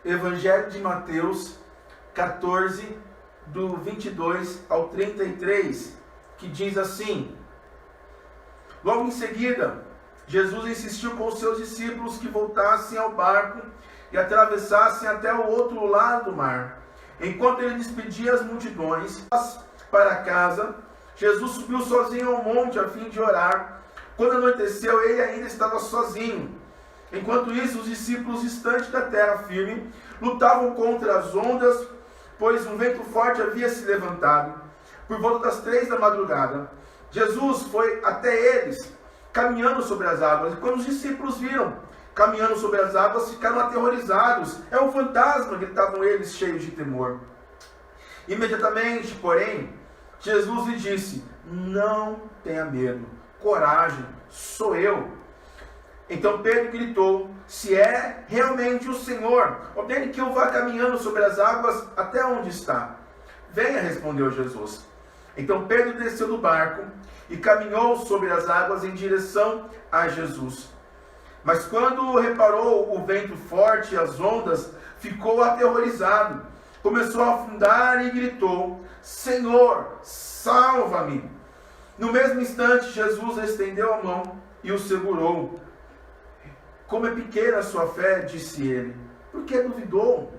Evangelho de Mateus 14, do 22 ao 33, que diz assim: logo em seguida, Jesus insistiu com os seus discípulos que voltassem ao barco e atravessassem até o outro lado do mar. Enquanto ele despedia as multidões para casa, Jesus subiu sozinho ao monte a fim de orar. Quando anoiteceu, ele ainda estava sozinho. Enquanto isso, os discípulos distantes da terra firme lutavam contra as ondas, pois um vento forte havia se levantado. Por volta das 3 da madrugada, Jesus foi até eles, caminhando sobre as águas. E quando os discípulos viram caminhando sobre as águas, ficaram aterrorizados. É um fantasma, gritavam eles, cheios de temor. Imediatamente, porém, Jesus lhe disse: não tenha medo, coragem, sou eu. Então Pedro gritou: se é realmente o Senhor, ordene que eu vá caminhando sobre as águas até onde está. Venha, respondeu Jesus. Então Pedro desceu do barco e caminhou sobre as águas em direção a Jesus. Mas quando reparou o vento forte e as ondas, ficou aterrorizado. Começou a afundar e gritou: Senhor, salva-me! No mesmo instante, Jesus estendeu a mão e o segurou. Como é pequena a sua fé, disse ele. Por que duvidou?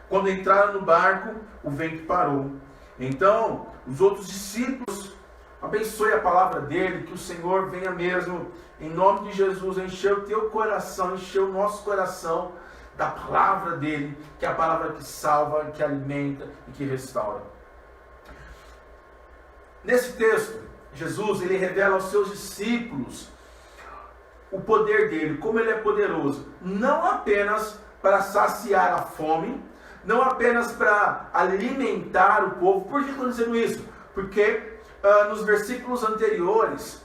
Quando entraram no barco, o vento parou. Então, os outros discípulos, abençoe a palavra dele, que o Senhor venha mesmo, em nome de Jesus, encher o teu coração, encher o nosso coração da palavra dele, que é a palavra que salva, que alimenta e que restaura. Nesse texto, Jesus, ele revela aos seus discípulos o poder dele, como ele é poderoso, não apenas para saciar a fome, não apenas para alimentar o povo. Por que estou dizendo isso? Porque nos versículos anteriores,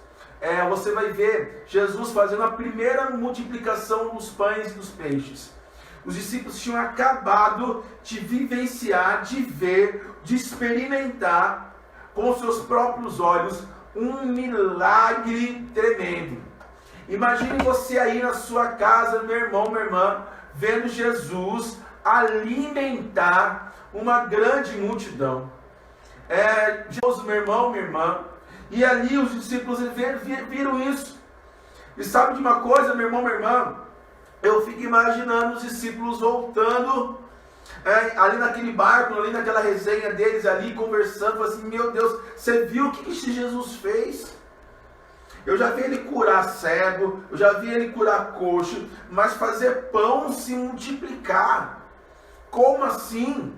você vai ver Jesus fazendo a primeira multiplicação dos pães e dos peixes. Os discípulos tinham acabado de vivenciar, de ver, de experimentar com seus próprios olhos um milagre tremendo. Imagine você aí na sua casa, meu irmão, minha irmã, vendo Jesus alimentar uma grande multidão. Jesus, meu irmão, minha irmã, e ali os discípulos viram isso. E sabe de uma coisa, meu irmão, minha irmã? Eu fico imaginando os discípulos voltando ali naquele barco, ali naquela resenha deles ali, conversando, assim, meu Deus, você viu o que esse Jesus fez? Eu já vi ele curar cego, eu já vi ele curar coxo, mas fazer pão se multiplicar. Como assim?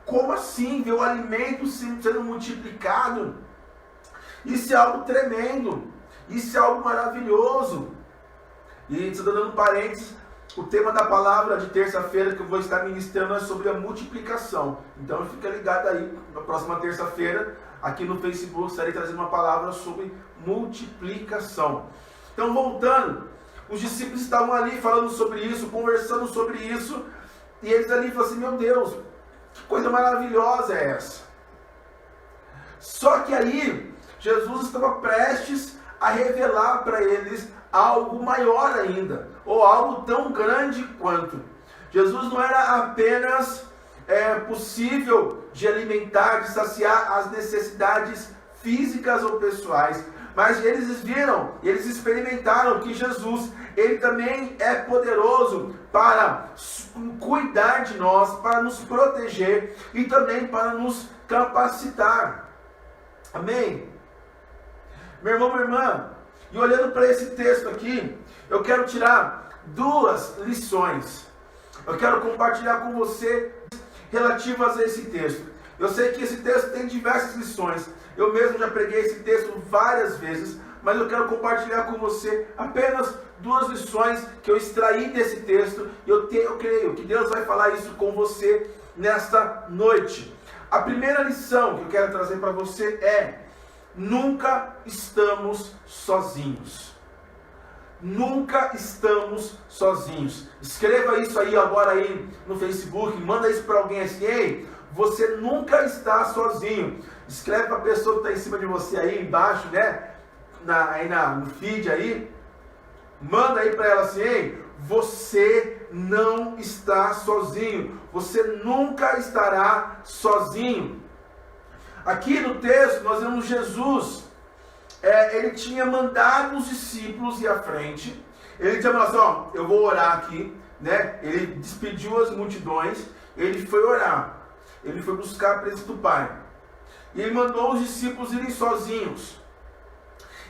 Como assim? Ver o alimento sendo multiplicado? Isso é algo tremendo. Isso é algo maravilhoso. E estou dando um parênteses, o tema da palavra de terça-feira que eu vou estar ministrando é sobre a multiplicação. Então fica ligado aí, na próxima terça-feira, aqui no Facebook, estarei trazendo uma palavra sobre multiplicação. Então, voltando, os discípulos estavam ali falando sobre isso, conversando sobre isso, e eles ali falaram assim: meu Deus, que coisa maravilhosa é essa? Só que aí, Jesus estava prestes a revelar para eles algo maior ainda, ou algo tão grande quanto. Jesus não era apenas possível de alimentar, de saciar as necessidades físicas ou pessoais, mas eles viram, eles experimentaram que Jesus, ele também é poderoso para cuidar de nós, para nos proteger e também para nos capacitar. Amém? Meu irmão, minha irmã, e olhando para esse texto aqui, eu quero tirar 2 lições. Eu quero compartilhar com você relativas a esse texto. Eu sei que esse texto tem diversas lições. Eu mesmo já preguei esse texto várias vezes, mas eu quero compartilhar com você apenas 2 lições que eu extraí desse texto. E eu creio que Deus vai falar isso com você nesta noite. A primeira lição que eu quero trazer para você é: nunca estamos sozinhos. Nunca estamos sozinhos. Escreva isso aí agora aí no Facebook, manda isso para alguém assim: ei, você nunca está sozinho. Escreve para a pessoa que está em cima de você aí embaixo, né? No feed aí. Manda aí para ela assim: ei, você não está sozinho. Você nunca estará sozinho. Aqui no texto nós vemos Jesus. Ele tinha mandado os discípulos ir à frente. Ele tinha falado assim, ó, eu vou orar aqui, né? Ele despediu as multidões, ele foi orar. Ele foi buscar a presença do Pai. E ele mandou os discípulos irem sozinhos.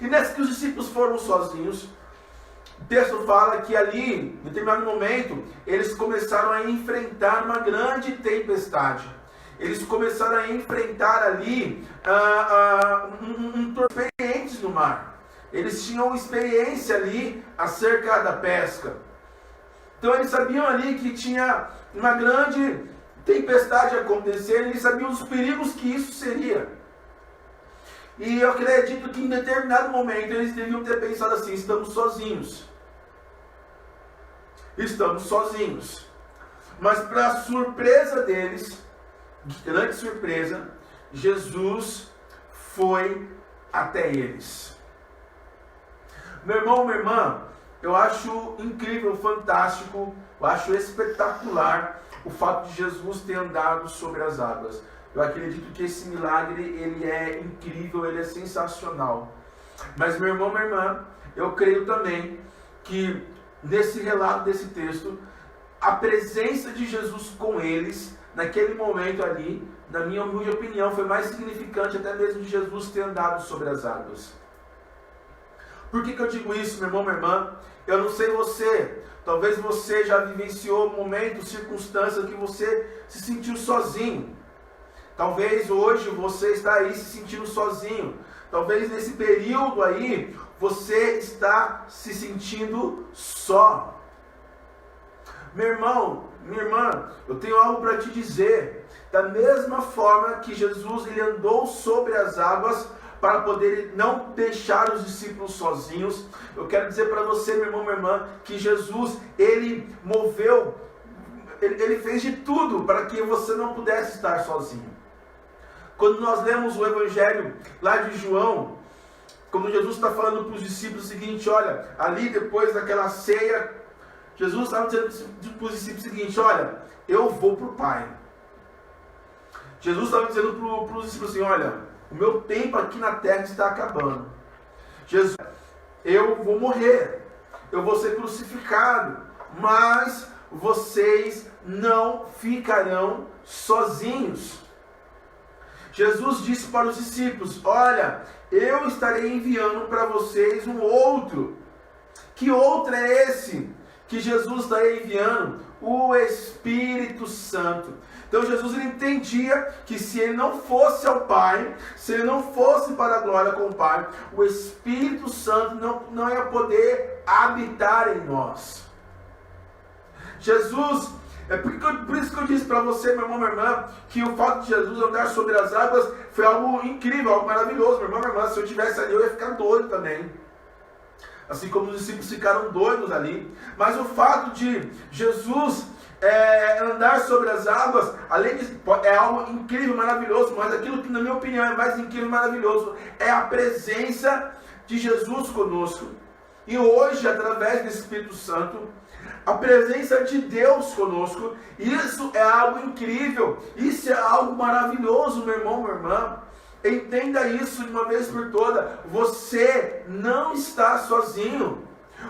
E nessa que os discípulos foram sozinhos, o texto fala que ali, em determinado momento, eles começaram a enfrentar uma grande tempestade. Eles começaram a enfrentar ali experientes no mar. Eles tinham experiência ali acerca da pesca. Então eles sabiam ali que tinha uma grande tempestade acontecendo, eles sabiam os perigos que isso seria. E eu acredito que em determinado momento eles deviam ter pensado assim, estamos sozinhos. Estamos sozinhos. Mas para surpresa deles, grande surpresa, Jesus foi até eles. Meu irmão, minha irmã, eu acho incrível, fantástico, eu acho espetacular o fato de Jesus ter andado sobre as águas. Eu acredito que esse milagre, ele é incrível, ele é sensacional. Mas meu irmão, minha irmã, eu creio também que nesse relato desse texto, a presença de Jesus com eles, naquele momento ali, na minha humilde opinião, foi mais significante até mesmo de Jesus ter andado sobre as águas. Por que eu digo isso, meu irmão, minha irmã? Eu não sei você, talvez você já vivenciou momentos, circunstâncias que você se sentiu sozinho. Talvez hoje você está aí se sentindo sozinho. Talvez nesse período aí, você está se sentindo só. Meu irmão, minha irmã, eu tenho algo para te dizer. Da mesma forma que Jesus ele andou sobre as águas para poder não deixar os discípulos sozinhos, eu quero dizer para você, meu irmão, minha irmã, que Jesus, ele moveu, ele fez de tudo para que você não pudesse estar sozinho. Quando nós lemos o Evangelho lá de João, quando Jesus está falando para os discípulos o seguinte, olha, ali depois daquela ceia, Jesus estava dizendo para os discípulos o seguinte, olha, eu vou para o Pai. Jesus estava dizendo para os discípulos assim, olha, o meu tempo aqui na terra está acabando. Jesus, eu vou morrer, eu vou ser crucificado, mas vocês não ficarão sozinhos. Jesus disse para os discípulos, olha, eu estarei enviando para vocês um outro. Que outro é esse que Jesus está enviando? O Espírito Santo. Então Jesus ele entendia que se ele não fosse ao Pai, se ele não fosse para a glória com o Pai, o Espírito Santo não ia poder habitar em nós. Jesus, por isso que eu disse para você, meu irmão, minha irmã, que o fato de Jesus andar sobre as águas foi algo incrível, algo maravilhoso. Meu irmão, minha irmã, se eu estivesse ali eu ia ficar doido também. Assim como os discípulos ficaram doidos ali. Mas o fato de Jesus andar sobre as águas, além de é algo incrível, maravilhoso, mas aquilo que na minha opinião é mais incrível e maravilhoso é a presença de Jesus conosco. E hoje, através do Espírito Santo, a presença de Deus conosco, isso é algo incrível, isso é algo maravilhoso, meu irmão, minha irmã. Entenda isso de uma vez por todas, você não está sozinho.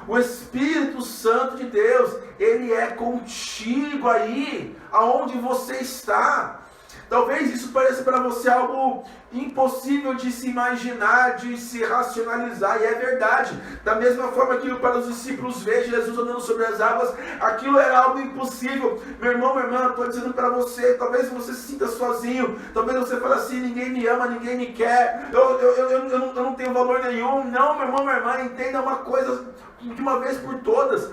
O Espírito Santo de Deus, ele é contigo aí, aonde você está. Talvez isso pareça para você algo impossível de se imaginar, de se racionalizar, e é verdade. Da mesma forma que para os discípulos ver Jesus andando sobre as águas, aquilo era algo impossível. Meu irmão, minha irmã, estou dizendo para você, talvez você se sinta sozinho, talvez você fale assim, ninguém me ama, ninguém me quer, eu não tenho valor nenhum. Não, meu irmão, minha irmã, entenda uma coisa de uma vez por todas,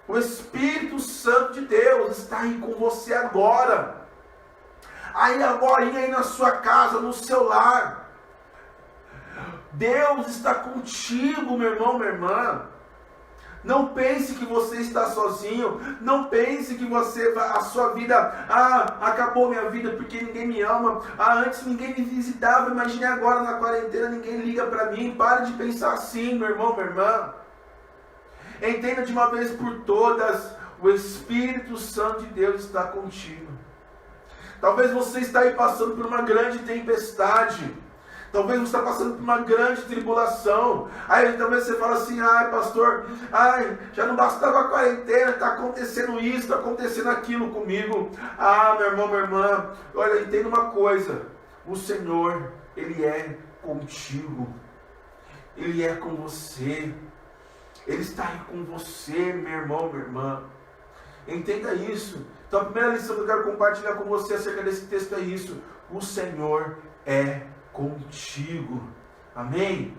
o Espírito Santo de Deus está aí com você agora. Aí agora, aí na sua casa, no seu lar. Deus está contigo, meu irmão, minha irmã. Não pense que você está sozinho. Não pense que a sua vida, acabou minha vida porque ninguém me ama. Antes ninguém me visitava. Imagine agora na quarentena, ninguém liga para mim. Pare de pensar assim, meu irmão, minha irmã. Entenda de uma vez por todas, o Espírito Santo de Deus está contigo. Talvez você está aí passando por uma grande tempestade. Talvez você está passando por uma grande tribulação. Aí talvez você fala assim, ai pastor, já não bastava a quarentena, está acontecendo isso, está acontecendo aquilo comigo. Ah, meu irmão, minha irmã, olha, entenda uma coisa, o Senhor, Ele é contigo. Ele é com você. Ele está aí com você, meu irmão, minha irmã. Entenda isso. Então a primeira lição que eu quero compartilhar com você acerca desse texto é isso. O Senhor é contigo. Amém?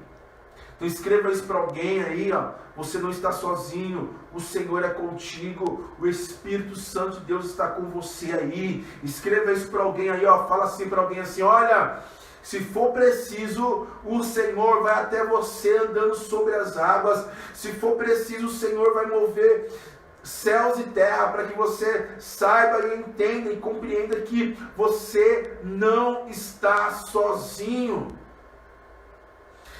Então escreva isso para alguém aí, ó. Você não está sozinho. O Senhor é contigo. O Espírito Santo de Deus está com você aí. Escreva isso para alguém aí, ó. Fala assim para alguém assim, olha, se for preciso, o Senhor vai até você andando sobre as águas. Se for preciso, o Senhor vai mover céus e terra para que você saiba e entenda e compreenda que você não está sozinho.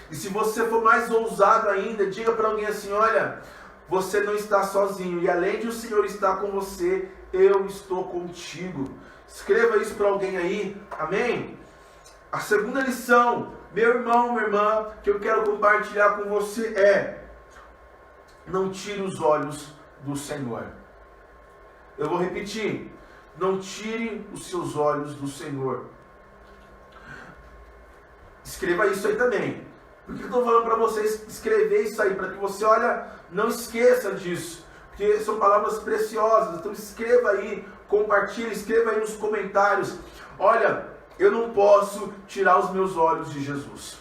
E se você for mais ousado ainda, diga para alguém assim, olha, você não está sozinho, e além de o Senhor estar com você, eu estou contigo. Escreva isso para alguém aí, amém? A segunda lição, meu irmão, minha irmã, que eu quero compartilhar com você é: não tire os olhos do Senhor. Eu vou repetir: não tire os seus olhos do Senhor. Escreva isso aí também. Por que eu estou falando para vocês escrever isso aí? Para que você, olha, não esqueça disso. Porque são palavras preciosas. Então escreva aí, compartilhe, escreva aí nos comentários. Olha, eu não posso tirar os meus olhos de Jesus.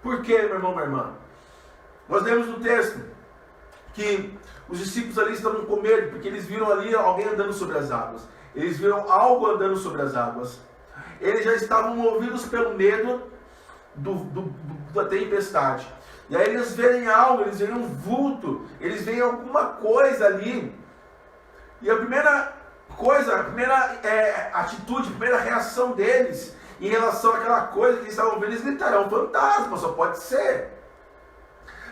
Por quê, meu irmão, minha irmã? Nós lemos no texto que os discípulos ali estavam com medo, porque eles viram ali alguém andando sobre as águas. Eles viram algo andando sobre as águas. Eles já estavam movidos pelo medo da tempestade. E aí eles veem algo, eles veem um vulto, eles veem alguma coisa ali. E a primeira coisa, a primeira atitude, a primeira reação deles em relação àquela coisa que eles estavam vendo, eles gritaram: é um fantasma, só pode ser.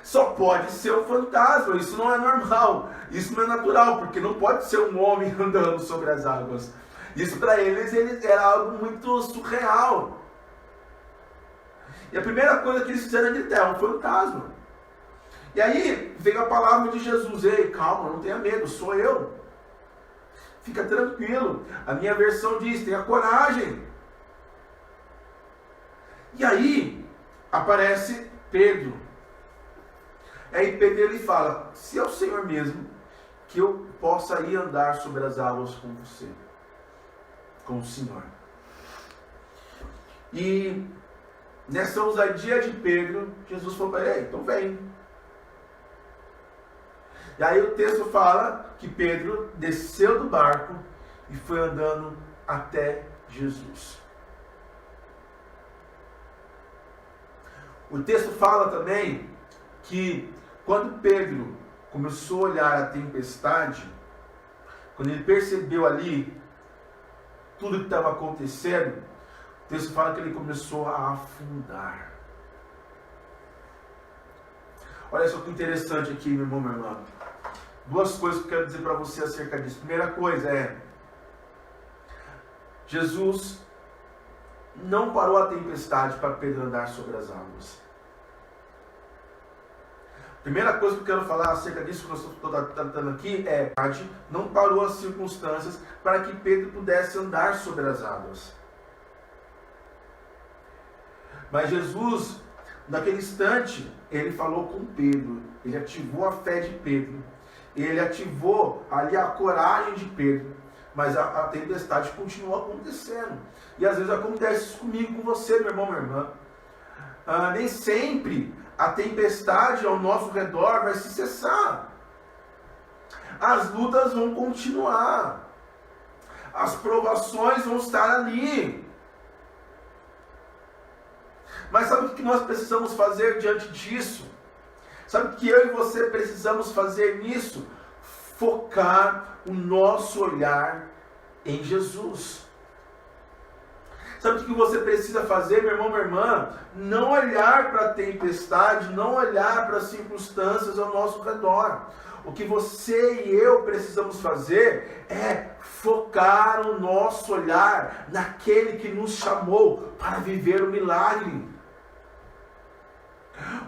Só pode ser um fantasma, isso não é normal, isso não é natural, porque não pode ser um homem andando sobre as águas. Isso para eles era algo muito surreal. E a primeira coisa que eles fizeram é gritar: é um fantasma. E aí veio a palavra de Jesus: ei, calma, não tenha medo, sou eu. Fica tranquilo. A minha versão diz: tenha coragem. E aí aparece Pedro. Aí Pedro ele fala: se é o Senhor mesmo, que eu possa ir andar sobre as águas com você, com o Senhor. E nessa ousadia de Pedro, Jesus falou para ele: então vem. E aí o texto fala que Pedro desceu do barco e foi andando até Jesus. O texto fala também que quando Pedro começou a olhar a tempestade, quando ele percebeu ali tudo que estava acontecendo, o texto fala que ele começou a afundar. Olha só que interessante aqui, meu irmão, minha irmã. Duas coisas que eu quero dizer para você acerca disso. Primeira coisa é: Jesus não parou a tempestade para Pedro andar sobre as águas. Primeira coisa que eu quero falar acerca disso que eu estou tratando aqui é: não parou as circunstâncias para que Pedro pudesse andar sobre as águas. Mas Jesus, naquele instante, ele falou com Pedro, ele ativou a fé de Pedro, ele ativou ali a coragem de Pedro, mas a tempestade continuou acontecendo. E às vezes acontece isso comigo, com você, meu irmão, minha irmã. Nem sempre a tempestade ao nosso redor vai se cessar. As lutas vão continuar. As provações vão estar ali. Mas sabe o que nós precisamos fazer diante disso? Sabe o que eu e você precisamos fazer nisso? Focar o nosso olhar em Jesus. Sabe o que você precisa fazer, meu irmão, minha irmã? Não olhar para a tempestade, não olhar para as circunstâncias ao nosso redor. O que você e eu precisamos fazer é focar o nosso olhar naquele que nos chamou para viver o milagre.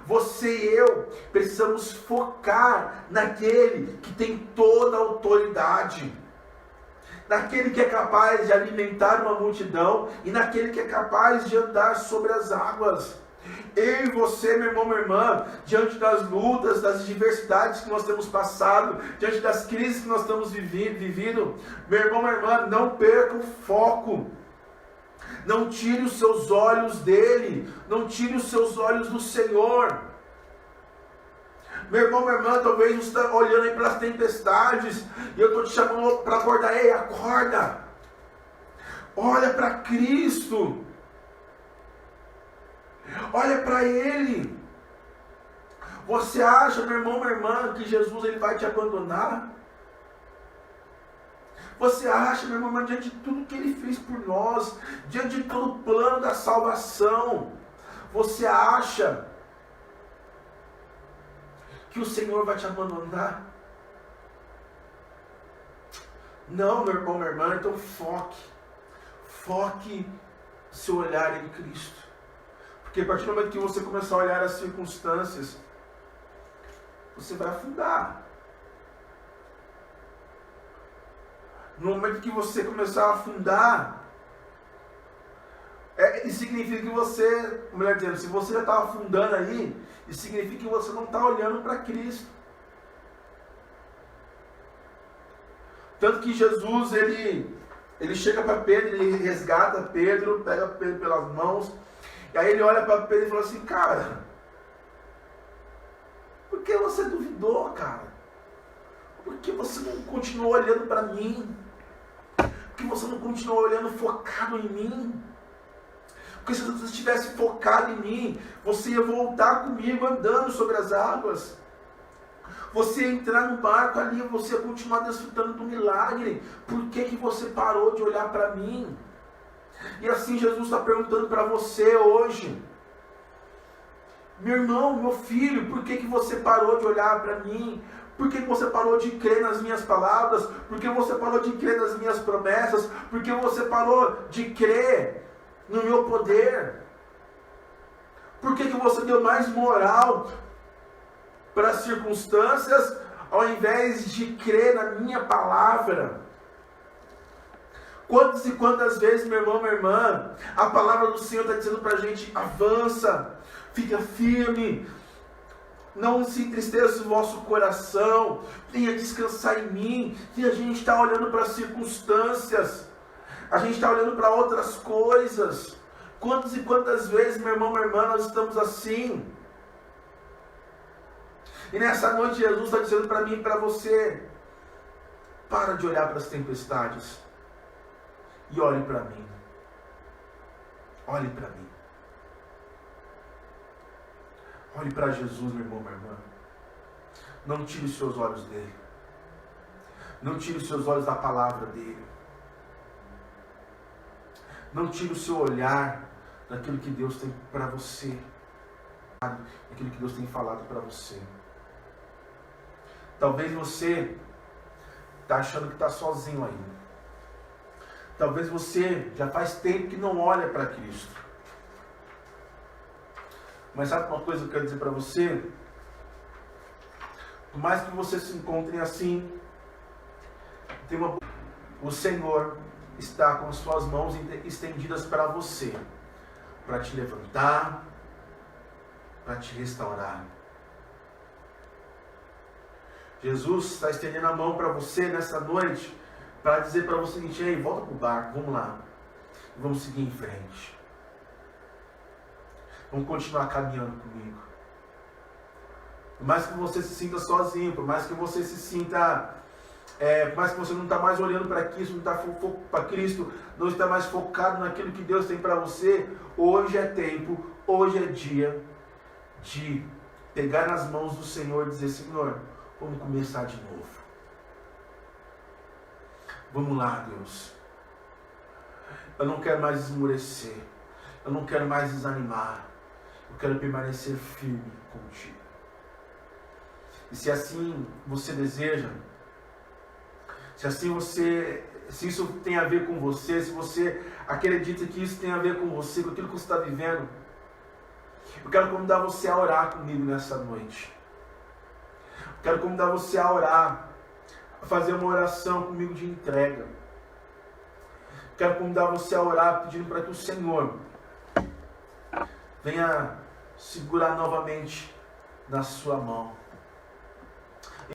Você e eu precisamos focar naquele que tem toda a autoridade, naquele que é capaz de alimentar uma multidão e naquele que é capaz de andar sobre as águas. Eu e você, meu irmão, minha irmã, diante das lutas, das adversidades que nós temos passado, diante das crises que nós estamos vivendo, meu irmão, minha irmã, não perca o foco. Não tire os seus olhos dele, não tire os seus olhos do Senhor. Meu irmão, minha irmã, talvez você está olhando aí para as tempestades, e eu estou te chamando para acordar. Ei, acorda! Olha para Cristo! Olha para Ele! Você acha, meu irmão, minha irmã, que Jesus ele vai te abandonar? Você acha, meu irmão, diante de tudo que Ele fez por nós, diante de todo o plano da salvação, você acha que o Senhor vai te abandonar? Não, meu irmão, minha irmã, então foque seu olhar em Cristo. Porque a partir do momento que você começar a olhar as circunstâncias, você vai afundar. No momento que você começar a afundar, isso significa que você, melhor dizendo, se você já está afundando aí, isso significa que você não está olhando para Cristo. Tanto que Jesus, ele chega para Pedro, ele resgata Pedro, pega Pedro pelas mãos, e aí ele olha para Pedro e fala assim: cara, por que você duvidou, cara? Por que você não continuou olhando para mim? Por que você não continuou olhando focado em mim? Porque se você estivesse focado em mim, você ia voltar comigo andando sobre as águas. Você ia entrar no barco ali, você ia continuar desfrutando do milagre. Por que você parou de olhar para mim? E assim Jesus está perguntando para você hoje: meu irmão, meu filho, por que você parou de olhar para mim? Por que você parou de crer nas minhas palavras? Por que você parou de crer nas minhas promessas? Por que você parou de crer no meu poder? Por que você deu mais moral para as circunstâncias ao invés de crer na minha palavra? Quantas e quantas vezes, meu irmão, minha irmã, a palavra do Senhor está dizendo para a gente: avança, fica firme, não se entristeça o vosso coração, venha descansar em mim. E a gente está olhando para as circunstâncias, a gente está olhando para outras coisas. Quantas e quantas vezes, meu irmão, minha irmã, nós estamos assim? E nessa noite Jesus está dizendo para mim e para você: para de olhar para as tempestades e olhe para mim. Olhe para mim. Olhe para Jesus, meu irmão, minha irmã. Não tire os seus olhos dele. Não tire os seus olhos da palavra dele. Não tire o seu olhar daquilo que Deus tem para você. Daquilo que Deus tem falado para você. Talvez você está achando que está sozinho ainda. Talvez você já faz tempo que não olha para Cristo. Mas sabe uma coisa que eu quero dizer para você? Por mais que você se encontre assim, o Senhor está com as suas mãos estendidas para você, para te levantar, para te restaurar. Jesus está estendendo a mão para você nessa noite, para dizer para você o seguinte: ei, volta para o barco, vamos lá, vamos seguir em frente. Vamos continuar caminhando comigo. Por mais que você se sinta sozinho, por mais que você se sinta, por mais que você não está mais olhando para Cristo, não está para Cristo, não está mais focado naquilo que Deus tem para você, hoje é tempo, hoje é dia de pegar nas mãos do Senhor e dizer: Senhor, vamos começar de novo. Vamos lá, Deus. Eu não quero mais esmorecer. Eu não quero mais desanimar. Eu quero permanecer firme contigo. E se assim você deseja, se isso tem a ver com você, se você acredita que isso tem a ver com você, com aquilo que você está vivendo, eu quero convidar você a orar comigo nessa noite. Eu quero convidar você a orar, a fazer uma oração comigo de entrega. Eu quero convidar você a orar pedindo para que o Senhor venha segurar novamente na sua mão.